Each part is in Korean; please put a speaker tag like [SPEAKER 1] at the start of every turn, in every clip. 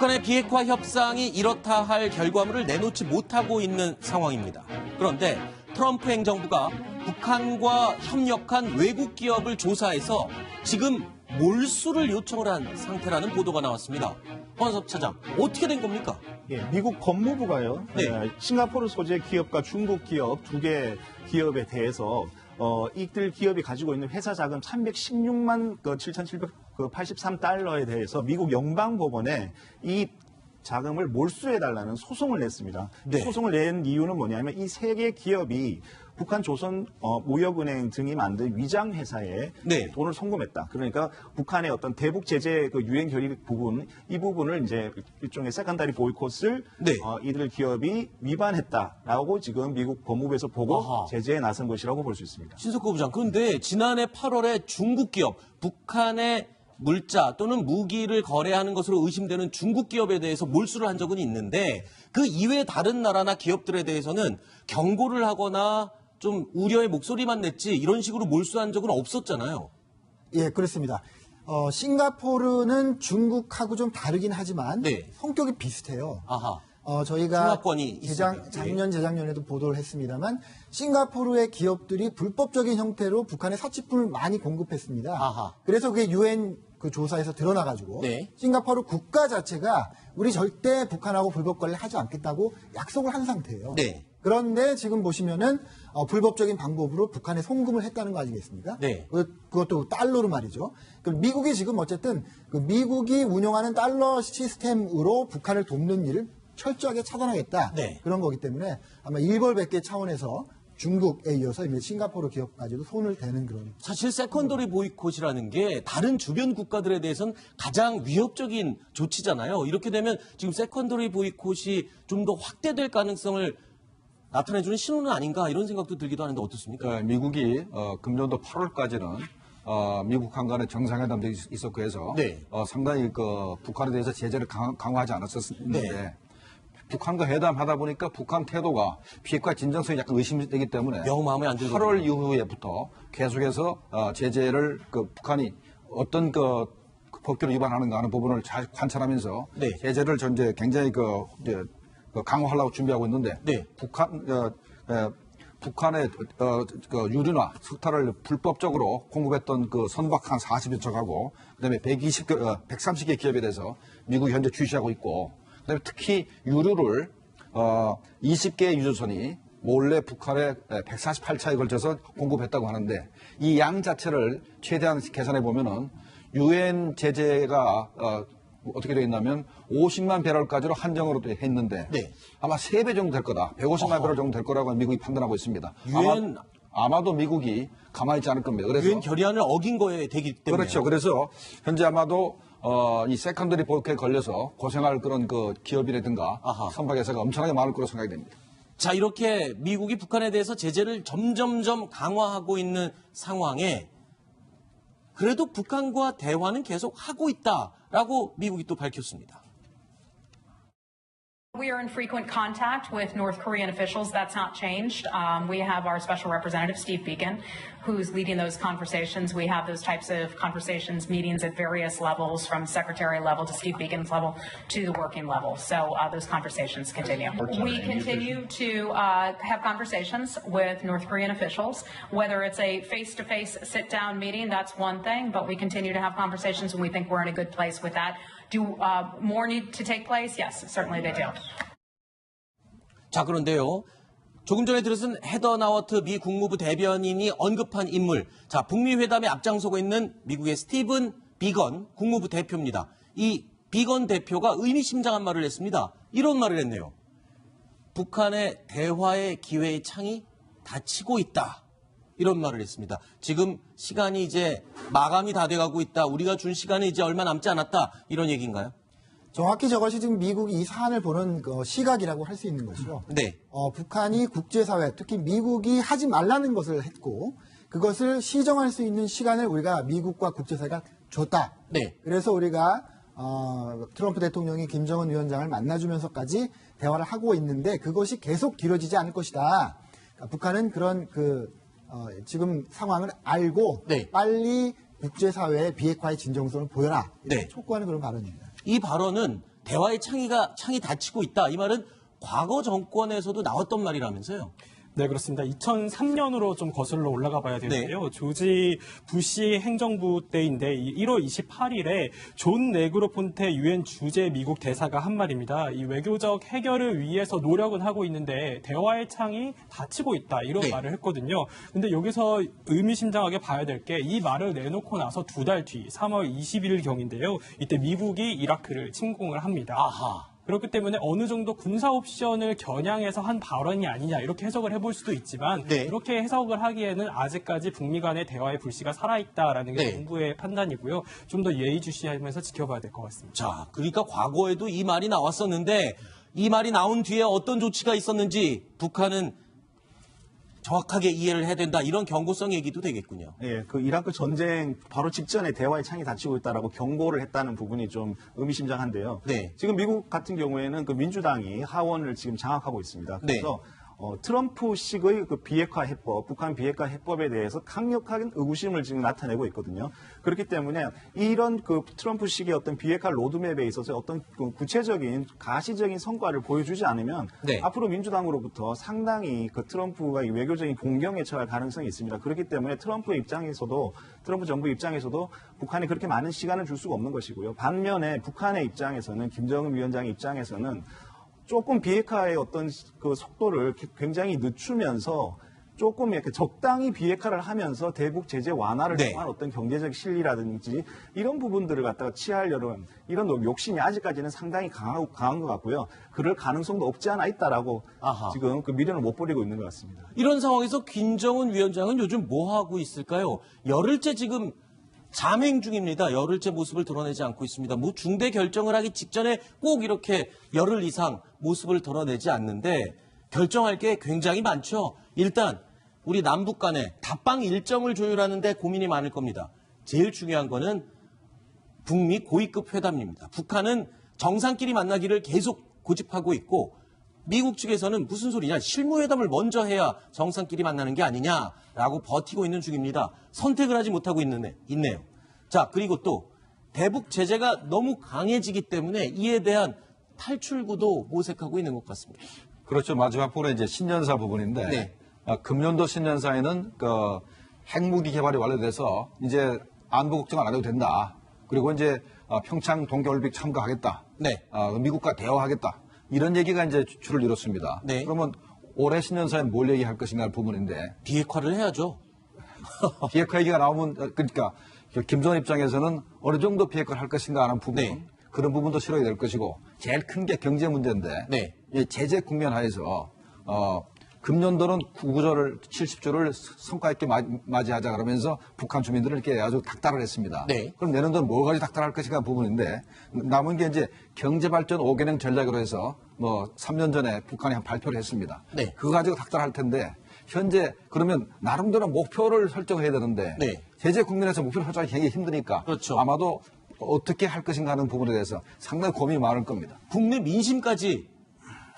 [SPEAKER 1] 북한의 비핵화 협상이 이렇다 할 결과물을 내놓지 못하고 있는 상황입니다. 그런데 트럼프 행정부가 북한과 협력한 외국 기업을 조사해서 지금 몰수를 요청을 한 상태라는 보도가 나왔습니다. 황섭 차장, 어떻게 된 겁니까?
[SPEAKER 2] 예, 미국 법무부가요.
[SPEAKER 1] 네.
[SPEAKER 2] 싱가포르 소재 기업과 중국 기업 두 개 기업에 대해서 이들 기업이 가지고 있는 회사 자금 316만 7,783달러에 대해서 미국 연방법원에 이 자금을 몰수해달라는 소송을 냈습니다.
[SPEAKER 1] 네.
[SPEAKER 2] 소송을 낸 이유는 뭐냐면 이 세 개 기업이 북한 조선 무역은행 등이 만든 위장 회사에
[SPEAKER 1] 네.
[SPEAKER 2] 돈을 송금했다. 그러니까 북한의 어떤 대북 제재 그 유엔 결의 부분 이 부분을 이제 일종의 세컨다리 보이콧을
[SPEAKER 1] 네.
[SPEAKER 2] 이들 기업이 위반했다라고 지금 미국 법무부에서 보고
[SPEAKER 1] 아하.
[SPEAKER 2] 제재에 나선 것이라고 볼 수 있습니다.
[SPEAKER 1] 신석호 부장, 그런데 지난해 8월에 중국 기업, 북한의 물자 또는 무기를 거래하는 것으로 의심되는 중국 기업에 대해서 몰수를 한 적은 있는데 그 이외 다른 나라나 기업들에 대해서는 경고를 하거나 좀 우려의 목소리만 냈지 이런 식으로 몰수한 적은 없었잖아요.
[SPEAKER 3] 예, 그렇습니다. 싱가포르는 중국하고 좀 다르긴 하지만
[SPEAKER 1] 네.
[SPEAKER 3] 성격이 비슷해요.
[SPEAKER 1] 아하.
[SPEAKER 3] 저희가
[SPEAKER 1] 중화권이 있습니다.
[SPEAKER 3] 작년, 재작년에도 보도를 했습니다만 싱가포르의 기업들이 불법적인 형태로 북한에 사치품을 많이 공급했습니다.
[SPEAKER 1] 아하.
[SPEAKER 3] 그래서 그게 유엔 그 조사에서 드러나가지고
[SPEAKER 1] 네.
[SPEAKER 3] 싱가포르 국가 자체가 우리 절대 북한하고 불법 거래를 하지 않겠다고 약속을 한 상태예요.
[SPEAKER 1] 네.
[SPEAKER 3] 그런데 지금 보시면은 불법적인 방법으로 북한에 송금을 했다는 거 아니겠습니까?
[SPEAKER 1] 네.
[SPEAKER 3] 그것도 달러로 말이죠. 그럼 미국이 지금 어쨌든 그 미국이 운영하는 달러 시스템으로 북한을 돕는 일을 철저하게 차단하겠다.
[SPEAKER 1] 네.
[SPEAKER 3] 그런 거기 때문에 아마 일벌백계 차원에서 중국에 이어서 이제 싱가포르 기업까지도 손을 대는 그런.
[SPEAKER 1] 사실 세컨더리 보이콧이라는 게 다른 주변 국가들에 대해서는 가장 위협적인 조치잖아요. 이렇게 되면 지금 세컨더리 보이콧이 좀 더 확대될 가능성을 나타내주는 신호는 아닌가 이런 생각도 들기도 하는데 어떻습니까?
[SPEAKER 4] 미국이 금년도 8월까지는 미국한 간의 정상회담도 있었고 해서
[SPEAKER 1] 네.
[SPEAKER 4] 상당히 그 북한에 대해서 제재를 강화하지 않았었는데
[SPEAKER 1] 네.
[SPEAKER 4] 북한과 회담하다 보니까 북한 태도가 비핵화 진정성이 약간 의심되기 때문에
[SPEAKER 1] 영 마음에 안 들거든요.
[SPEAKER 4] 8월 이후에부터 계속해서 제재를 북한이 어떤 법규를 위반하는가 하는 부분을 잘 관찰하면서
[SPEAKER 1] 네.
[SPEAKER 4] 제재를 전제 굉장히 강화하려고 준비하고 있는데
[SPEAKER 1] 네.
[SPEAKER 4] 북한의 유류나 석탄을 불법적으로 공급했던 그 선박한 40여 척하고 그다음에 130개 기업에 대해서 미국이 현재 주시하고 있고 그다음에 특히 유류를 20개의 유조선이 몰래 북한에 148차에 걸쳐서 공급했다고 하는데 이 양 자체를 최대한 계산해 보면은 유엔 제재가 어떻게 되어 있냐면 50만 배럴까지로 한정으로 했는데
[SPEAKER 1] 네.
[SPEAKER 4] 아마 3배 정도 될 거다. 150만 배럴 정도 될 거라고 미국이 판단하고 있습니다. 아마도 미국이 가만히 있지 않을 겁니다. 그래서
[SPEAKER 1] 유엔 결의안을 어긴 거에 되기 때문에.
[SPEAKER 4] 그렇죠. 그래서 현재 아마도 이 세컨더리 보이콧에 걸려서 고생할 그런 그 기업이라든가
[SPEAKER 1] 아하.
[SPEAKER 4] 선박회사가 엄청나게 많을 거로 생각이 됩니다.
[SPEAKER 1] 자, 이렇게 미국이 북한에 대해서 제재를 점점점 강화하고 있는 상황에 그래도 북한과 대화는 계속 하고 있다라고 미국이 또 밝혔습니다.
[SPEAKER 5] We are in frequent contact with North Korean officials. That's not changed. We have our special representative, Steve Beacon, who's leading those conversations. We have those types of conversations, meetings at various levels, from secretary level to Steve Beacon's level to the working level. So those conversations continue. We continue to have conversations with North Korean officials. Whether it's a face-to-face sit-down meeting, that's one thing, but we continue to have conversations, and we think we're in a good place with that. Do more need to take place? Yes, certainly they do.
[SPEAKER 1] 자, 그런데요. 조금 전에 들으신 헤더 나워트 미 국무부 대변인이 언급한 인물. 자, 북미 회담에 앞장서고 있는 미국의 스티븐 비건 국무부 대표입니다. 이 비건 대표가 의미심장한 말을 했습니다. 이런 말을 했네요. 북한의 대화의 기회의 창이 닫히고 있다. 이런 말을 했습니다. 지금 시간이 이제 마감이 다 돼가고 있다. 우리가 준 시간이 이제 얼마 남지 않았다. 이런 얘기인가요?
[SPEAKER 3] 정확히 저것이 지금 미국이 이 사안을 보는 그 시각이라고 할 수 있는 것이죠.
[SPEAKER 1] 네.
[SPEAKER 3] 북한이 국제사회, 특히 미국이 하지 말라는 것을 했고 그것을 시정할 수 있는 시간을 우리가 미국과 국제사회가 줬다.
[SPEAKER 1] 네.
[SPEAKER 3] 그래서 우리가 트럼프 대통령이 김정은 위원장을 만나주면서까지 대화를 하고 있는데 그것이 계속 길어지지 않을 것이다. 그러니까 북한은 그런 지금 상황을 알고
[SPEAKER 1] 네.
[SPEAKER 3] 빨리 국제사회의 비핵화의 진정성을 보여라.
[SPEAKER 1] 네.
[SPEAKER 3] 촉구하는 그런 발언입니다.
[SPEAKER 1] 이 발언은 대화의 창이 닫히고 있다. 이 말은 과거 정권에서도 나왔던 말이라면서요.
[SPEAKER 6] 네, 그렇습니다. 2003년으로 좀 거슬러 올라가 봐야 되는데요. 조지 부시 행정부 때인데 1월 28일에 존 네그로폰테 유엔 주재 미국 대사가 한 말입니다. 이 외교적 해결을 위해서 노력은 하고 있는데 대화의 창이 닫히고 있다. 이런
[SPEAKER 1] 네.
[SPEAKER 6] 말을 했거든요. 근데 여기서 의미심장하게 봐야 될 게 이 말을 내놓고 나서 2달 뒤 3월 20일 경인데요. 이때 미국이 이라크를 침공을 합니다.
[SPEAKER 1] 아하.
[SPEAKER 6] 그렇기 때문에 어느 정도 군사 옵션을 겨냥해서 한 발언이 아니냐 이렇게 해석을 해볼 수도 있지만
[SPEAKER 1] 네.
[SPEAKER 6] 그렇게 해석을 하기에는 아직까지 북미 간의 대화의 불씨가 살아있다라는 게
[SPEAKER 1] 네.
[SPEAKER 6] 정부의 판단이고요. 좀 더 예의주시하면서 지켜봐야 될 것 같습니다.
[SPEAKER 1] 자, 그러니까 과거에도 이 말이 나왔었는데 이 말이 나온 뒤에 어떤 조치가 있었는지 북한은 정확하게 이해를 해야 된다. 이런 경고성 얘기도 되겠군요.
[SPEAKER 2] 예, 그 이라크 전쟁 바로 직전에 대화의 창이 닫히고 있다라고 경고를 했다는 부분이 좀 의미심장한데요.
[SPEAKER 1] 네.
[SPEAKER 2] 지금 미국 같은 경우에는 그 민주당이 하원을 지금 장악하고 있습니다. 그래서 트럼프식의 그 비핵화 해법, 북한 비핵화 해법에 대해서 강력한 의구심을 지금 나타내고 있거든요. 그렇기 때문에 이런 그 트럼프식의 어떤 비핵화 로드맵에 있어서 어떤 그 구체적인 가시적인 성과를 보여주지 않으면
[SPEAKER 1] 네.
[SPEAKER 2] 앞으로 민주당으로부터 상당히 그 트럼프가 이 외교적인 공경에 처할 가능성이 있습니다. 그렇기 때문에 트럼프 정부 입장에서도 북한에 그렇게 많은 시간을 줄 수가 없는 것이고요. 반면에 북한의 입장에서는 김정은 위원장의 입장에서는 조금 비핵화의 어떤 그 속도를 굉장히 늦추면서 조금 이렇게 적당히 비핵화를 하면서 대북 제재 완화를
[SPEAKER 1] 네.
[SPEAKER 2] 통한 어떤 경제적 실리라든지 이런 부분들을 갖다가 취하려는 이런 욕심이 아직까지는 상당히 강한 것 같고요. 그럴 가능성도 없지 않아 있다라고
[SPEAKER 1] 아하.
[SPEAKER 2] 지금 그 미련을 못 버리고 있는 것 같습니다.
[SPEAKER 1] 이런 상황에서 김정은 위원장은 요즘 뭐 하고 있을까요? 열흘째 지금 잠행 중입니다. 열흘째 모습을 드러내지 않고 있습니다. 뭐 중대 결정을 하기 직전에 꼭 이렇게 열흘 이상 모습을 드러내지 않는데 결정할 게 굉장히 많죠. 일단 우리 남북 간의 답방 일정을 조율하는 데 고민이 많을 겁니다. 제일 중요한 거는 북미 고위급 회담입니다. 북한은 정상끼리 만나기를 계속 고집하고 있고 미국 측에서는 무슨 소리냐, 실무회담을 먼저 해야 정상끼리 만나는 게 아니냐라고 버티고 있는 중입니다. 선택을 하지 못하고 있네요. 자, 그리고 또 대북 제재가 너무 강해지기 때문에 이에 대한 탈출구도 모색하고 있는 것 같습니다.
[SPEAKER 4] 그렇죠. 마지막 부분에 이제 신년사 부분인데
[SPEAKER 1] 네.
[SPEAKER 4] 금년도 신년사에는 그 핵무기 개발이 완료돼서 이제 안보 걱정 안 해도 된다. 그리고 이제 평창 동계올림픽 참가하겠다.
[SPEAKER 1] 네.
[SPEAKER 4] 미국과 대화하겠다. 이런 얘기가 이제 줄을 이뤘습니다.
[SPEAKER 1] 네.
[SPEAKER 4] 그러면 올해 신년사에는 뭘 얘기할 것인가 하는 부분인데
[SPEAKER 1] 비핵화를 해야죠.
[SPEAKER 4] 비핵화 얘기가 나오면 그러니까 김정은 입장에서는 어느 정도 비핵화를 할 것인가 하는 부분
[SPEAKER 1] 네.
[SPEAKER 4] 그런 부분도 실어야 될 것이고 제일 큰 게 경제 문제인데
[SPEAKER 1] 네.
[SPEAKER 4] 이 제재 국면 하에서 금년도는 70조를 성과 있게 맞이하자 그러면서 북한 주민들을 이렇게 아주 닥달을 했습니다.
[SPEAKER 1] 네.
[SPEAKER 4] 그럼 내년도는 뭐까지 닥달할 것인가 부분인데 남은 게 이제 경제발전 5개년 전략으로 해서 뭐 3년 전에 북한이 한 발표를 했습니다.
[SPEAKER 1] 네.
[SPEAKER 4] 그거 가지고 닥달할 텐데 현재 그러면 나름대로 목표를 설정해야 되는데
[SPEAKER 1] 네.
[SPEAKER 4] 제재 국면에서 목표를 설정하기 굉장히 힘드니까
[SPEAKER 1] 그렇죠.
[SPEAKER 4] 아마도 어떻게 할 것인가 하는 부분에 대해서 상당히 고민이 많을 겁니다.
[SPEAKER 1] 국내 민심까지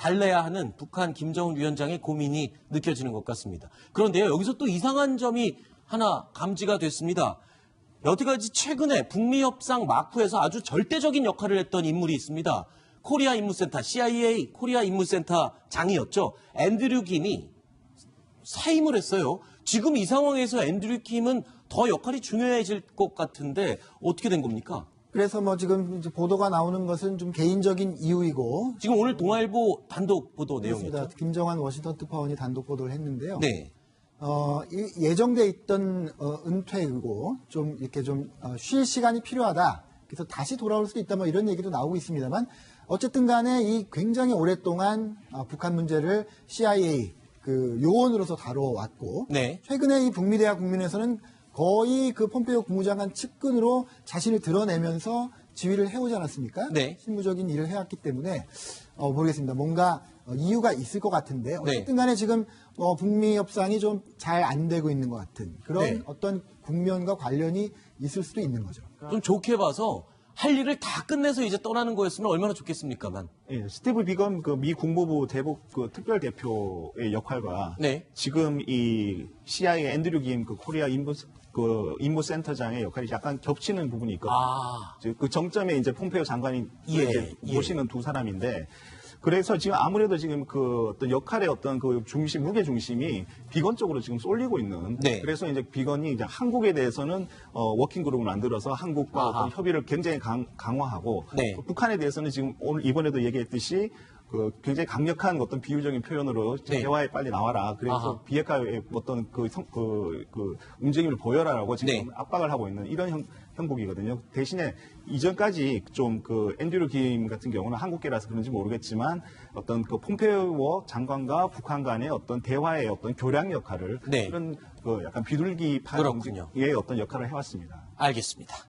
[SPEAKER 1] 달래야 하는 북한 김정은 위원장의 고민이 느껴지는 것 같습니다. 그런데요, 여기서 또 이상한 점이 하나 감지가 됐습니다. 여태까지 최근에 북미 협상 마쿠에서 아주 절대적인 역할을 했던 인물이 있습니다. 코리아 임무센터, CIA 코리아 임무센터 장이었죠. 앤드류 김이 사임을 했어요. 지금 이 상황에서 앤드류 김은 더 역할이 중요해질 것 같은데 어떻게 된 겁니까?
[SPEAKER 3] 그래서 뭐 지금 이제 보도가 나오는 것은 좀 개인적인 이유이고
[SPEAKER 1] 지금 오늘 동아일보 단독 보도
[SPEAKER 3] 그렇습니다.
[SPEAKER 1] 내용이었죠.
[SPEAKER 3] 김정한 워싱턴 특파원이 단독 보도를 했는데요.
[SPEAKER 1] 네.
[SPEAKER 3] 예정돼 있던 은퇴이고 좀 이렇게 좀 쉴 시간이 필요하다. 그래서 다시 돌아올 수도 있다. 뭐 이런 얘기도 나오고 있습니다만 어쨌든 간에 이 굉장히 오랫동안 북한 문제를 CIA 그 요원으로서 다뤄왔고
[SPEAKER 1] 네.
[SPEAKER 3] 최근에 이 북미 대화 국면에서는 거의 그 폼페이오 국무장관 측근으로 자신을 드러내면서 지휘를 해오지 않았습니까?
[SPEAKER 1] 네.
[SPEAKER 3] 실무적인 일을 해왔기 때문에 모르겠습니다. 뭔가 이유가 있을 것 같은데 어쨌든 간에 지금 북미 협상이 좀 잘 안 되고 있는 것 같은 그런
[SPEAKER 1] 네.
[SPEAKER 3] 어떤 국면과 관련이 있을 수도 있는 거죠.
[SPEAKER 1] 좀 좋게 봐서 할 일을 다 끝내서 이제 떠나는 거였으면 얼마나 좋겠습니까만.
[SPEAKER 2] 예, 스티브 비건 그 미 국무부 대북 그 특별 대표의 역할과
[SPEAKER 1] 네.
[SPEAKER 2] 지금 이 CIA 앤드류 김 그 코리아 그 임무센터장의 역할이 약간 겹치는 부분이 있거든요.
[SPEAKER 1] 아.
[SPEAKER 2] 그 정점에 이제 폼페이오 장관이
[SPEAKER 1] 예,
[SPEAKER 2] 이제
[SPEAKER 1] 예.
[SPEAKER 2] 모시는 두 사람인데 그래서 지금 아무래도 지금 그 어떤 역할의 어떤 그 중심, 무게 중심이 비건 쪽으로 지금 쏠리고 있는.
[SPEAKER 1] 네.
[SPEAKER 2] 그래서 이제 비건이 이제 한국에 대해서는 워킹 그룹을 만들어서 한국과
[SPEAKER 1] 아하.
[SPEAKER 2] 어떤 협의를 굉장히 강화하고
[SPEAKER 1] 네.
[SPEAKER 2] 북한에 대해서는 지금 오늘 이번에도 얘기했듯이 그 굉장히 강력한 어떤 비유적인 표현으로
[SPEAKER 1] 네.
[SPEAKER 2] 대화에 빨리 나와라. 그래서
[SPEAKER 1] 아하.
[SPEAKER 2] 비핵화의 어떤 그 움직임을 보여라라고 지금
[SPEAKER 1] 네.
[SPEAKER 2] 압박을 하고 있는 이런 형국이거든요. 대신에 이전까지 좀 그 앤드류 김 같은 경우는 한국계라서 그런지 모르겠지만 어떤 그 폼페이오 장관과 북한 간의 어떤 대화의 어떤 교량 역할을
[SPEAKER 1] 네.
[SPEAKER 2] 그런 그 약간 비둘기파
[SPEAKER 1] 그렇군요.
[SPEAKER 2] 정직의 어떤 역할을 해왔습니다.
[SPEAKER 1] 알겠습니다.